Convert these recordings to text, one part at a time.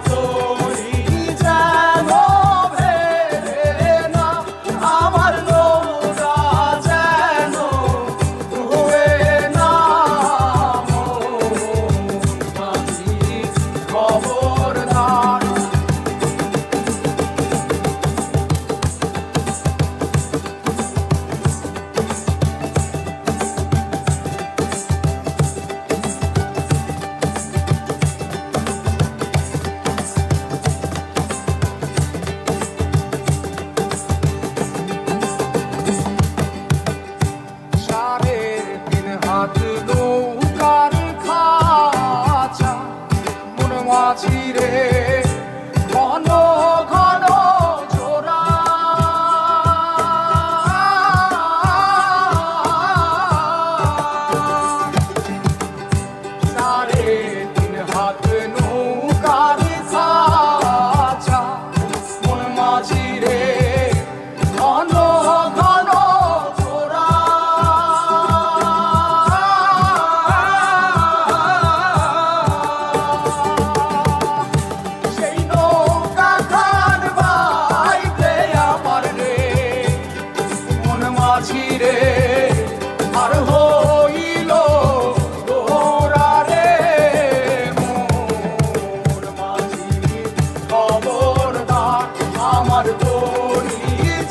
তরি যেন ভেড়ে না, আমার নৌকা যেন ডুবে না। মাঝি খবরদার। হাত নৌকার খাঁচা মন মাঝি রে ঘন ঘন জোড়া। সাড়ে তিন হাত নৌকার খাঁচা মন মাঝি রে ঘন ঘন জোড়া। মাঝি রে আর হইল গোরা রে মোর মাঝি খবরদার। আমার তরি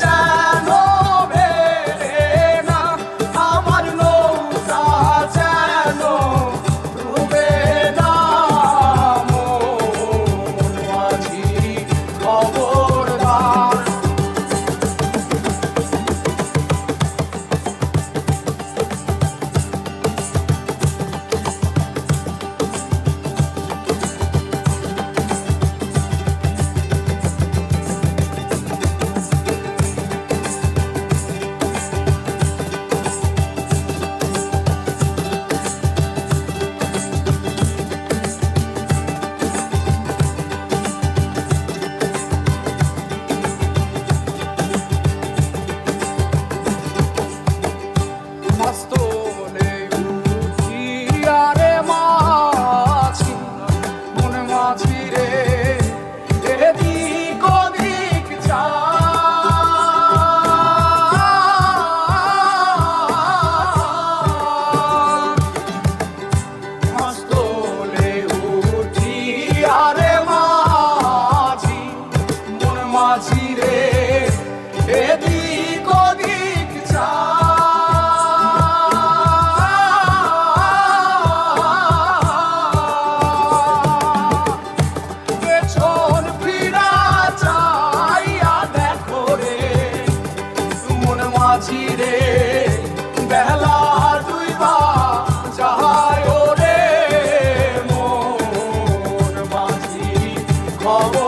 যেন ভেড়ে না, আমার নৌকা যেন ডুবে না। মোর মাঝি খবরদার। মাস্তলে উঠিয়া রে মাঝি মন মাঝি রে এদিক ওদিক যায়। মাস্তলে উঠিয়া রে মাঝি মন মাঝি রে এদিক ওদিক যায়। মাঝি রে বেলা দুইবা যায় রে মোর মাঝি খবর।